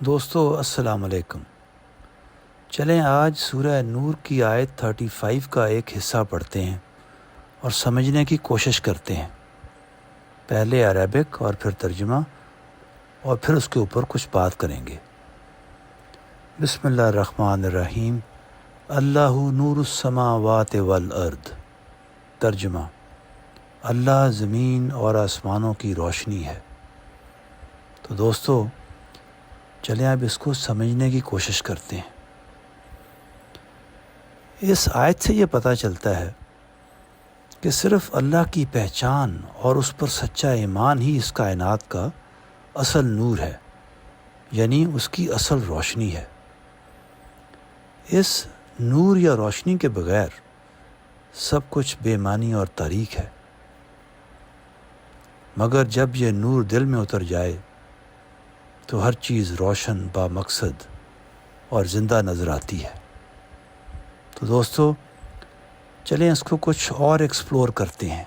دوستو السلام علیکم۔ چلیں آج سورہ نور کی آیت 35 کا ایک حصہ پڑھتے ہیں اور سمجھنے کی کوشش کرتے ہیں، پہلے عربک اور پھر ترجمہ اور پھر اس کے اوپر کچھ بات کریں گے۔ بسم اللہ الرحمن الرحیم۔ اللہ نور السماوات والارض۔ ترجمہ: اللہ زمین اور آسمانوں کی روشنی ہے۔ تو دوستو چلیں اب اس کو سمجھنے کی کوشش کرتے ہیں۔ اس آیت سے یہ پتہ چلتا ہے کہ صرف اللہ کی پہچان اور اس پر سچا ایمان ہی اس کائنات کا اصل نور ہے، یعنی اس کی اصل روشنی ہے۔ اس نور یا روشنی کے بغیر سب کچھ بے معنی اور تاریک ہے، مگر جب یہ نور دل میں اتر جائے تو ہر چیز روشن، با مقصد اور زندہ نظر آتی ہے۔ تو دوستو چلیں اس کو کچھ اور ایکسپلور کرتے ہیں۔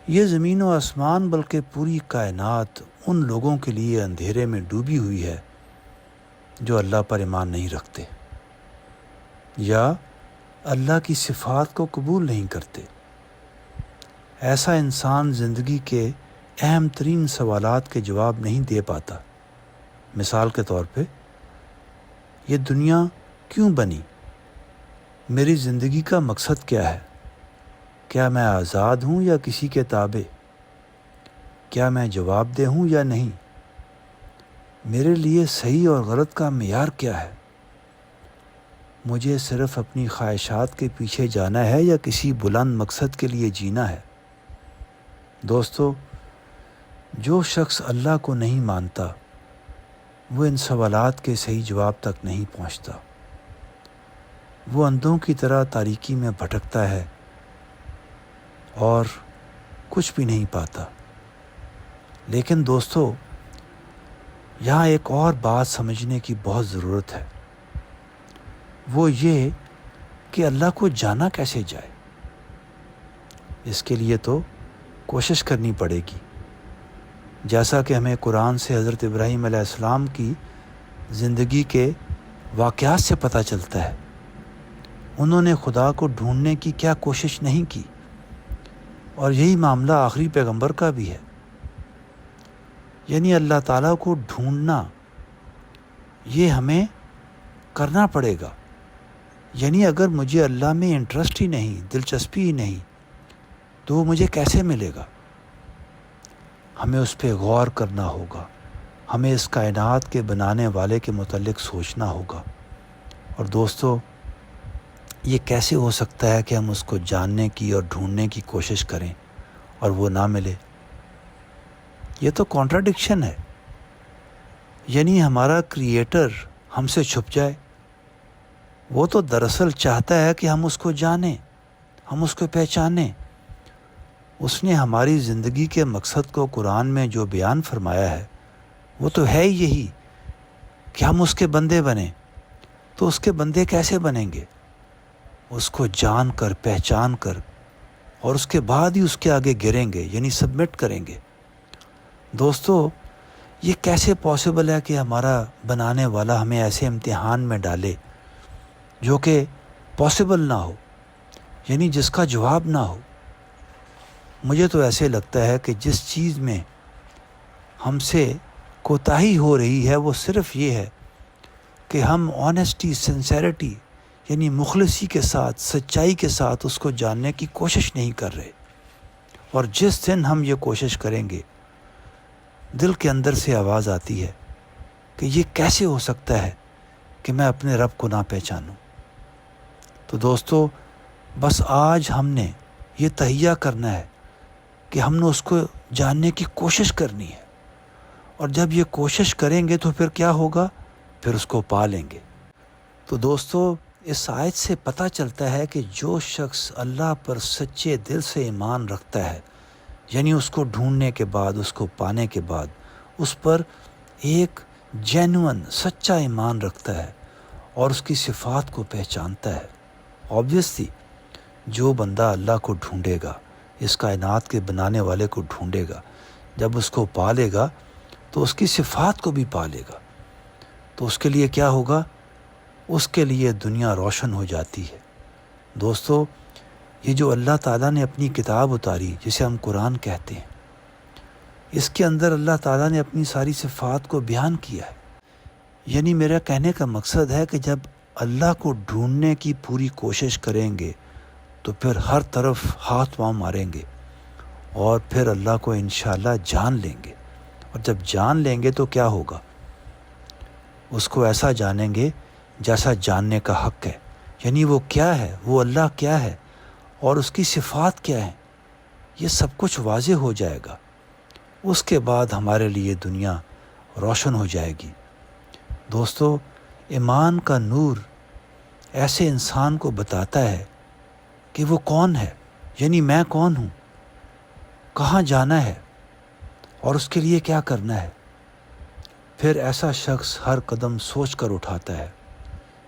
یہ زمین و آسمان بلکہ پوری کائنات ان لوگوں کے لیے اندھیرے میں ڈوبی ہوئی ہے جو اللہ پر ایمان نہیں رکھتے یا اللہ کی صفات کو قبول نہیں کرتے۔ ایسا انسان زندگی کے اہم ترین سوالات کے جواب نہیں دے پاتا۔ مثال کے طور پہ، یہ دنیا کیوں بنی؟ میری زندگی کا مقصد کیا ہے؟ کیا میں آزاد ہوں یا کسی کے تابع؟ کیا میں جواب دہ ہوں یا نہیں؟ میرے لیے صحیح اور غلط کا معیار کیا ہے؟ مجھے صرف اپنی خواہشات کے پیچھے جانا ہے یا کسی بلند مقصد کے لیے جینا ہے؟ دوستو، جو شخص اللہ کو نہیں مانتا وہ ان سوالات کے صحیح جواب تک نہیں پہنچتا۔ وہ اندھوں کی طرح تاریکی میں بھٹکتا ہے اور کچھ بھی نہیں پاتا۔ لیکن دوستو، یہاں ایک اور بات سمجھنے کی بہت ضرورت ہے، وہ یہ کہ اللہ کو جانا کیسے جائے۔ اس کے لیے تو کوشش کرنی پڑے گی، جیسا کہ ہمیں قرآن سے حضرت ابراہیم علیہ السلام کی زندگی کے واقعات سے پتہ چلتا ہے۔ انہوں نے خدا کو ڈھونڈنے کی کیا کوشش نہیں کی، اور یہی معاملہ آخری پیغمبر کا بھی ہے۔ یعنی اللہ تعالیٰ کو ڈھونڈنا یہ ہمیں کرنا پڑے گا۔ یعنی اگر مجھے اللہ میں انٹرسٹ ہی نہیں، دلچسپی ہی نہیں، تو وہ مجھے کیسے ملے گا؟ ہمیں اس پہ غور کرنا ہوگا، ہمیں اس کائنات کے بنانے والے کے متعلق سوچنا ہوگا۔ اور دوستو، یہ کیسے ہو سکتا ہے کہ ہم اس کو جاننے کی اور ڈھونڈنے کی کوشش کریں اور وہ نہ ملے؟ یہ تو کانٹراڈکشن ہے۔ یعنی ہمارا کریٹر ہم سے چھپ جائے۔ وہ تو دراصل چاہتا ہے کہ ہم اس کو جانیں، ہم اس کو پہچانیں۔ اس نے ہماری زندگی کے مقصد کو قرآن میں جو بیان فرمایا ہے وہ تو ہے ہی یہی کہ ہم اس کے بندے بنیں۔ تو اس کے بندے کیسے بنیں گے؟ اس کو جان کر، پہچان کر، اور اس کے بعد ہی اس کے آگے گریں گے، یعنی سبمٹ کریں گے۔ دوستو، یہ کیسے پاسبل ہے کہ ہمارا بنانے والا ہمیں ایسے امتحان میں ڈالے جو کہ پاسبل نہ ہو، یعنی جس کا جواب نہ ہو؟ مجھے تو ایسے لگتا ہے کہ جس چیز میں ہم سے کوتاہی ہو رہی ہے وہ صرف یہ ہے کہ ہم آنیسٹی، سنسیریٹی، یعنی مخلصی کے ساتھ، سچائی کے ساتھ اس کو جاننے کی کوشش نہیں کر رہے۔ اور جس دن ہم یہ کوشش کریں گے، دل کے اندر سے آواز آتی ہے کہ یہ کیسے ہو سکتا ہے کہ میں اپنے رب کو نہ پہچانوں۔ تو دوستو، بس آج ہم نے یہ تہیہ کرنا ہے کہ ہم نے اس کو جاننے کی کوشش کرنی ہے، اور جب یہ کوشش کریں گے تو پھر کیا ہوگا؟ پھر اس کو پا لیں گے۔ تو دوستو، اس آیت سے پتہ چلتا ہے کہ جو شخص اللہ پر سچے دل سے ایمان رکھتا ہے، یعنی اس کو ڈھونڈنے کے بعد، اس کو پانے کے بعد اس پر ایک جینوئن، سچا ایمان رکھتا ہے اور اس کی صفات کو پہچانتا ہے، آبویسلی جو بندہ اللہ کو ڈھونڈے گا، اس کائنات کے بنانے والے کو ڈھونڈے گا، جب اس کو پا لے گا تو اس کی صفات کو بھی پا لے گا، تو اس کے لیے کیا ہوگا؟ اس کے لیے دنیا روشن ہو جاتی ہے۔ دوستو، یہ جو اللہ تعالیٰ نے اپنی کتاب اتاری جسے ہم قرآن کہتے ہیں، اس کے اندر اللہ تعالیٰ نے اپنی ساری صفات کو بیان کیا ہے۔ یعنی میرا کہنے کا مقصد ہے کہ جب اللہ کو ڈھونڈنے کی پوری کوشش کریں گے تو پھر ہر طرف ہاتھ پاؤں ماریں گے اور پھر اللہ کو انشاءاللہ جان لیں گے، اور جب جان لیں گے تو کیا ہوگا؟ اس کو ایسا جانیں گے جیسا جاننے کا حق ہے، یعنی وہ کیا ہے، وہ اللہ کیا ہے اور اس کی صفات کیا ہیں، یہ سب کچھ واضح ہو جائے گا۔ اس کے بعد ہمارے لیے دنیا روشن ہو جائے گی۔ دوستو، ایمان کا نور ایسے انسان کو بتاتا ہے کہ وہ کون ہے، یعنی میں کون ہوں، کہاں جانا ہے اور اس کے لیے کیا کرنا ہے۔ پھر ایسا شخص ہر قدم سوچ کر اٹھاتا ہے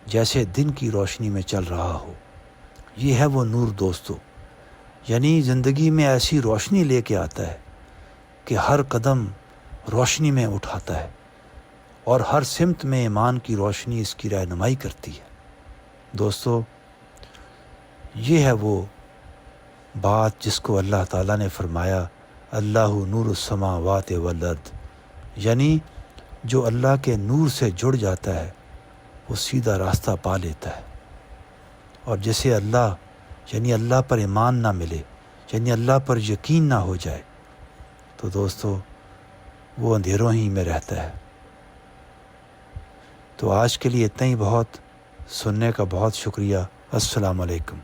جیسے دن کی روشنی میں چل رہا ہو۔ یہ ہے وہ نور دوستو، یعنی زندگی میں ایسی روشنی لے کے آتا ہے کہ ہر قدم روشنی میں اٹھاتا ہے اور ہر سمت میں ایمان کی روشنی اس کی رہنمائی کرتی ہے۔ دوستو، یہ ہے وہ بات جس کو اللہ تعالیٰ نے فرمایا اللہ نور السماوات والارض، یعنی جو اللہ کے نور سے جڑ جاتا ہے وہ سیدھا راستہ پا لیتا ہے، اور جسے اللہ یعنی اللہ پر ایمان نہ ملے، یعنی اللہ پر یقین نہ ہو جائے، تو دوستو وہ اندھیروں ہی میں رہتا ہے۔ تو آج کے لیے اتنا ہی بہت، سننے کا بہت شکریہ۔ السلام علیکم۔